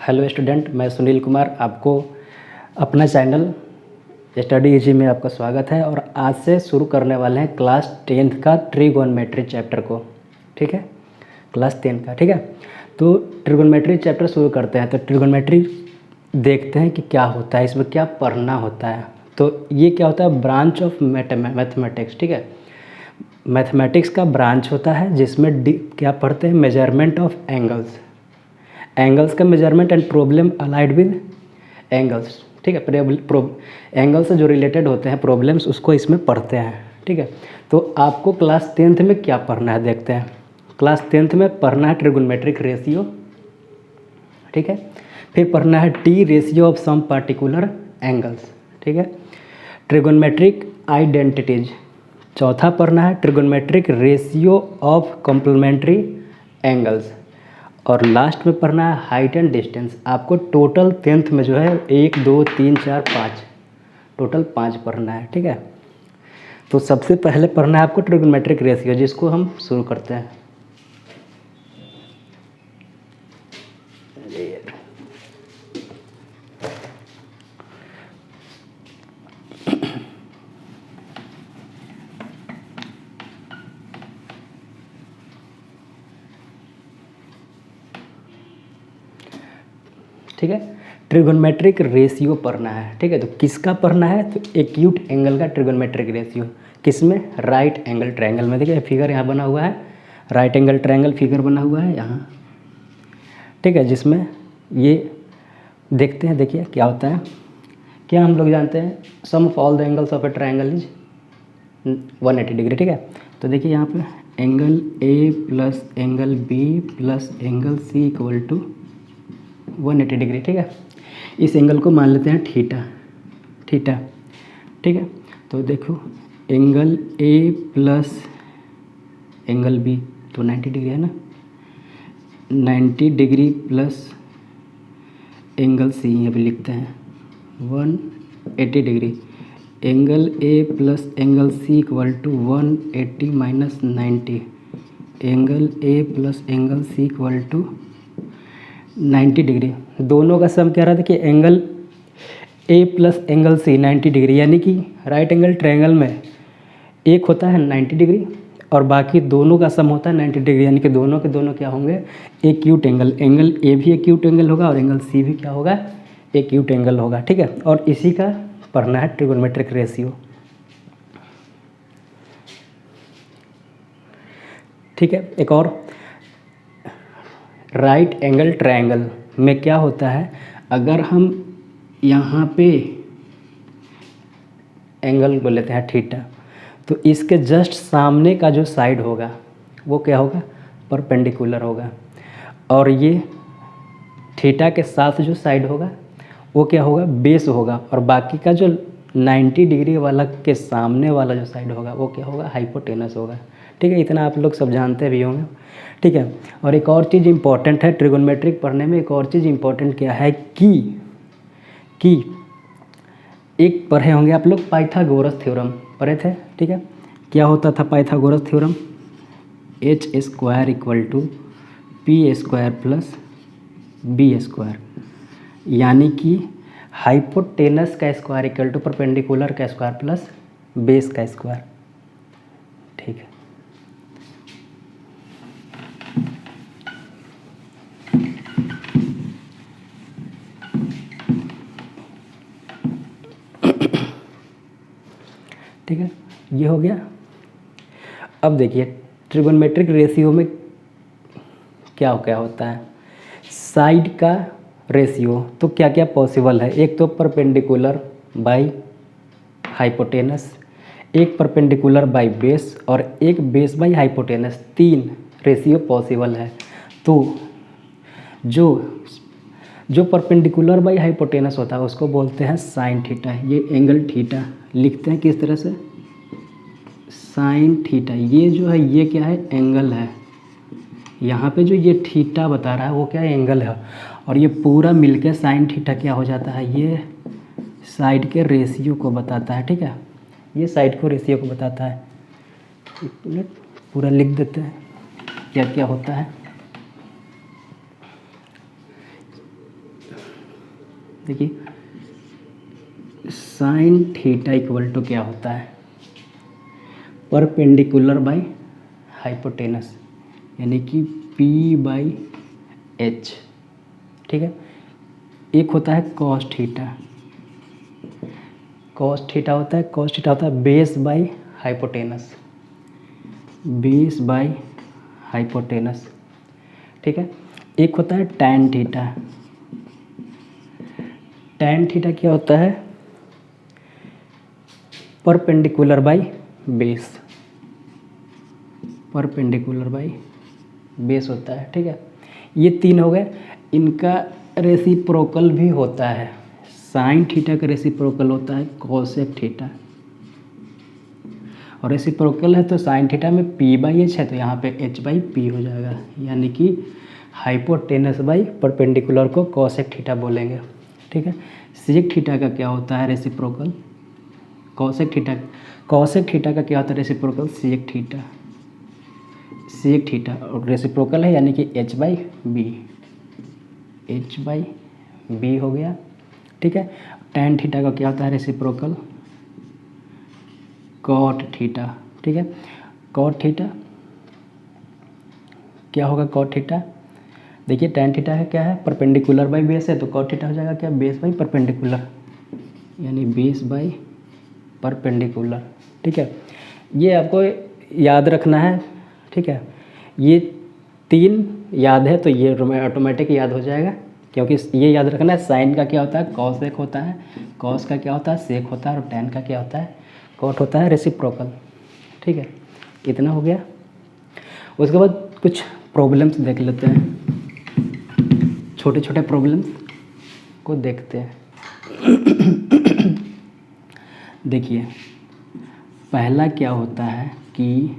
Hello student, मैं सुनील कुमार आपको अपना चैनल स्टडी इजी में आपका स्वागत है। और आज से शुरू करने वाले हैं क्लास 10th का ट्रिगोनोमेट्री चैप्टर को। ठीक है, क्लास 10 का। ठीक है, तो ट्रिगोनोमेट्री चैप्टर शुरू करते हैं। तो ट्रिगोनोमेट्री देखते हैं कि क्या होता है, इसमें क्या पढ़ना होता है। तो ये क्या होता है, ब्रांच ऑफ मैथमेटिक्स। ठीक है, मैथमेटिक्स का ब्रांच होता है जिसमें क्या पढ़ते हैं, मेजरमेंट ऑफ एंगल्स का measurement and problem allied with angles. ठीक है, एंगल से जो रिलेटेड होते हैं प्रॉब्लम्स, उसको इसमें पढ़ते हैं। ठीक है, तो आपको क्लास 10th में क्या पढ़ना है देखते हैं। क्लास 10th में पढ़ना है ट्रिगोनोमेट्रिक रेशियो। ठीक है, फिर पढ़ना है T ratio of some particular angles. ठीक है, ट्रिगोनोमेट्रिक आइडेंटिटीज। चौथा पढ़ना है trigonometric ratio of complementary angles. और लास्ट में पढ़ना है हाइट एंड डिस्टेंस। आपको टोटल 10th में जो है 1 2 3 4 5 टोटल 5 पढ़ना है। ठीक है, तो सबसे पहले पढ़ना है आपको ट्रिगोनोमेट्रिक रेशियो, जिसको हम शुरू करते हैं। ठीक है, ट्रिगोनोमेट्रिक रेशियो पढ़ना है। ठीक है, तो किसका पढ़ना है, तो एक्यूट एंगल का ट्रिगोनोमेट्रिक रेशियो। किसमें, राइट एंगल ट्रायंगल में। देखिए फिगर यहाँ बना हुआ है, राइट एंगल ट्रायंगल फिगर बना हुआ है यहाँ। ठीक है, जिसमें ये देखते हैं, देखिए क्या होता है। क्या हम लोग जानते हैं, sum of all the angles of a triangle is 180 degree. ठीक है, तो देखिए यहाँ पे angle A plus angle b plus angle C equal to 180 degree. ठीक है, इस एंगल को मान लेते हैं थीटा। ठीक है, तो देखो एंगल ए प्लस एंगल बी तो 90 डिग्री है ना, 90 डिग्री प्लस एंगल सी यहाँ पे लिखते हैं 180 degree. Angle A plus angle C equal to 180 minus 90। Angle A plus angle C equal to 90 degree. दोनों का सम क्या रहा था कि एंगल ए प्लस एंगल सी 90 डिग्री, यानी कि राइट एंगल ट्रायंगल में एक होता है 90 डिग्री और बाकी दोनों का सम होता है 90 डिग्री, यानी कि दोनों के दोनों क्या होंगे, एक्यूट एंगल। एंगल ए भी एक्यूट एंगल होगा और एंगल सी भी क्या होगा, एक्यूट एंगल होगा। ठीक है, और इसी का पढ़ना है ट्रिगोनोमेट्रिक रेशियो। ठीक है, एक और राइट एंगल ट्रायंगल में क्या होता है, अगर हम यहाँ पे एंगल को लेते हैं थीटा, तो इसके जस्ट सामने का जो साइड होगा वो क्या होगा, परपेंडिकुलर होगा। और ये थीटा के साथ जो साइड होगा वो क्या होगा, बेस होगा। और बाकी का जो 90 डिग्री वाला के सामने वाला जो साइड होगा वो क्या होगा, हाइपोटेनस होगा। ठीक है, इतना आप लोग सब जानते भी होंगे। ठीक है, और एक और चीज़ इम्पॉर्टेंट है ट्रिगोनोमेट्रिक पढ़ने में, एक और चीज़ इम्पॉर्टेंट क्या है कि एक पढ़े होंगे आप लोग पाइथागोरस थ्योरम पढ़े थे। ठीक है, क्या होता था Pythagoras theorem, H square equal to P square plus B square, यानी कि हाइपोटेनस का स्क्वायर इक्वल टू परपेंडिकुलर का स्क्वायर प्लस बेस का स्क्वायर। ठीक है, ठीक है, ये हो गया। अब देखिए ट्रिगोनोमेट्रिक रेशियो में क्या क्या होता है, साइड का रेशियो तो क्या क्या पॉसिबल है, एक तो परपेंडिकुलर बाई हाइपोटेनस, एक परपेंडिकुलर बाई बेस और एक base by hypotenuse. 3 ratio possible है। तो जो परपेंडिकुलर बाई हाइपोटेनस होता है उसको बोलते हैं साइन थीटा। ये एंगल थीटा लिखते हैं किस तरह से, साइन थीटा। ये जो है ये क्या है, एंगल है। यहाँ पे जो ये थीटा बता रहा है वो क्या है, एंगल है। और ये पूरा मिलके साइन थीटा क्या हो जाता है, ये साइड के रेशियो को बताता है। ठीक है, ये साइड को रेशियो को बताता है। एक मिनट पूरा लिख देते हैं क्या क्या होता है। देखिए साइन थीटा इक्वल टू क्या होता है, परपेंडिकुलर बाई हाइपोटेनस, यानी कि पी बाई एच। ठीक है, एक होता है कॉस थीटा, कॉस थीटा होता है, कॉस थीटा होता है base by hypotenuse, base by hypotenuse. ठीक है, एक होता है टैन थीटा, टैन थीटा क्या होता है, perpendicular by base, perpendicular by base होता है। ठीक है, ये तीन हो गए। इनका रेसिप्रोकल भी होता है, साइन थीटा का रेसिप्रोकल होता है कोसेक थीटा, और रेसिप्रोकल है तो साइन थीटा में पी बाई एच है तो यहाँ पे एच बाई पी हो जाएगा, यानी कि हाइपोटेनस बाई परपेंडिकुलर को कोसेक थीटा बोलेंगे। ठीक है, सेक थीटा का क्या होता है reciprocal, cosec theta, cosec theta का क्या होता है reciprocal, sec theta, sec theta, और रेसिप्रोकल है यानी कि H by B, H by B हो गया। ठीक है, टैन थीटा का क्या होता है रेसिप्रोकल, कॉट थीटा। ठीक है, कॉट थीटा क्या होगा, कॉट थीटा, देखिए टैन थीटा है क्या है, परपेंडिकुलर बाई बेस है तो कॉट थीटा हो जाएगा क्या, बेस बाई परपेंडिकुलर, यानी बेस बाई परपेंडिकुलर। ठीक है, ये आपको याद रखना है। ठीक है, ये तीन याद है तो ये ऑटोमेटिक याद हो जाएगा, क्योंकि ये याद रखना है साइन का क्या होता है कॉसेक होता है, कॉस का क्या होता है सेक होता है, और टैन का क्या होता है कॉट होता है रेसिप्रोकल। ठीक है, इतना हो गया। उसके बाद कुछ प्रॉब्लम्स देख लेते हैं, छोटे छोटे प्रॉब्लम्स को देखते हैं। देखिए पहला क्या होता है कि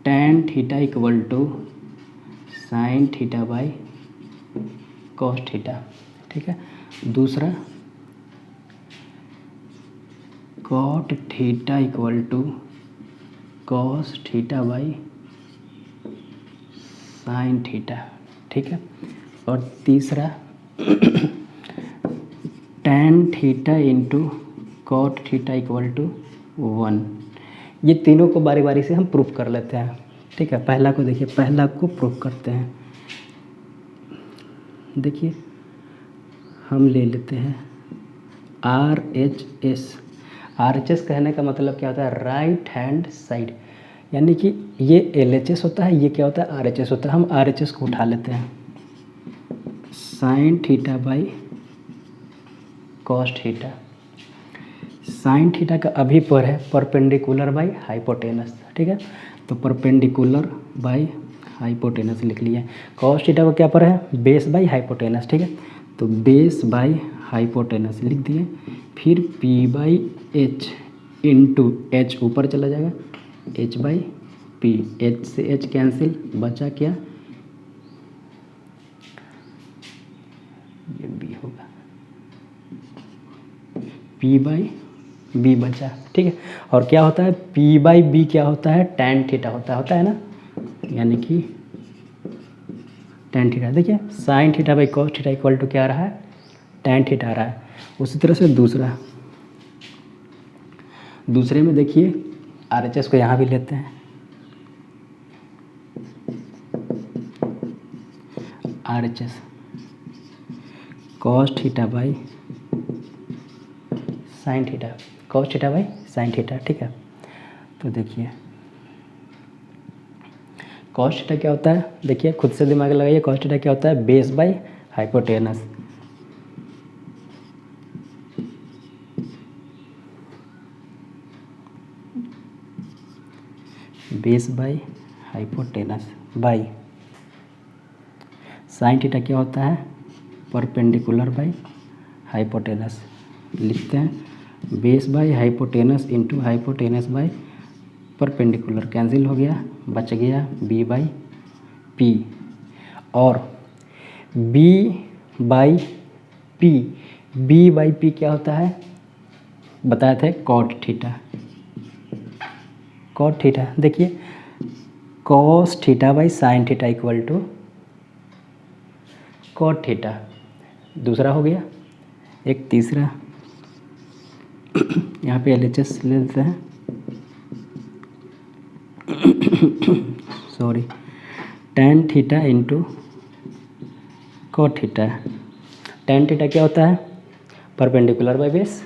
tan theta equal to sin theta by cos theta. ठीक है, दूसरा cot theta equal to cos theta by sin theta. ठीक है, और तीसरा tan theta into cot theta equal to 1। ये तीनों को बारी बारी से हम प्रूफ कर लेते हैं। ठीक है, पहला को देखिए, पहला को प्रूफ करते हैं। देखिए हम ले लेते हैं RHS। RHS कहने का मतलब क्या होता है, राइट हैंड साइड, यानी कि ये LHS होता है, ये क्या होता है RHS होता है। हम RHS को उठा लेते हैं, sign theta by cos theta. Sine theta का अभी पर है परपेंडिकुलर बाई हाइपोटेनस। ठीक है, तो परपेंडिकुलर बाई हाइपोटेनस लिख लिया। कॉस थीटा का क्या पर है, बेस बाई हाइपोटेनस। ठीक है, तो बेस बाई हाइपोटेनस लिख दिए, फिर P by H into H ऊपर चला जाएगा, एच बाई पी, एच से एच कैंसिल, बचा क्या, ये बी होगा, पी बाई बी बचा। ठीक है, और क्या होता है पी बाई बी क्या होता है, टैन थीटा होता है ना, यानी कि टैन थीटा। देखिए sin theta by cos theta equal to क्या आ रहा है, टैन थीटा आ रहा है। उसी तरह से दूसरे में देखिए RHS को यहाँ भी लेते हैं, RHS cos theta by sin theta, cos theta by sin theta. ठीक है, तो देखिए कॉस थीटा क्या होता है, देखिए खुद से दिमाग लगाइए, कॉस थीटा क्या होता है, base by hypotenuse. Base by hypotenuse by sin theta क्या होता है, परपेंडिकुलर बाई हाइपोटेनस। लिखते हैं base by hypotenuse into hypotenuse by perpendicular, cancel हो गया, बच गया बी बाई पी, और B by P, B by P क्या होता है बताए थे, कॉट थीटा, कॉट थीटा। देखिए cos theta by sin theta equal to cot theta, दूसरा हो गया। एक तीसरा यहाँ पे LHS ले लेते हैं, sorry, tan theta into cot theta. tan theta क्या होता है? Perpendicular by base.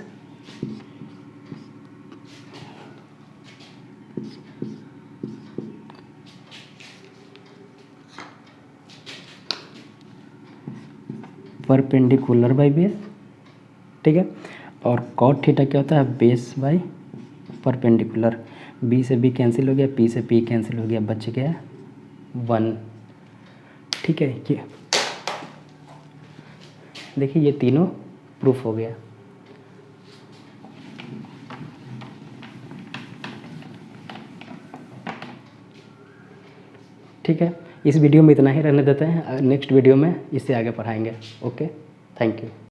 Perpendicular by base, ठीक है। और cot थीटा क्या होता है? Base by perpendicular. b से b कैंसिल हो गया, p से p कैंसिल हो गया, बच गया 1, ठीक है। ये देखिए ये तीनों प्रूफ हो गया। ठीक है, इस वीडियो में इतना ही रहने देते हैं, नेक्स्ट वीडियो में इससे आगे पढ़ाएंगे। Okay, thank you.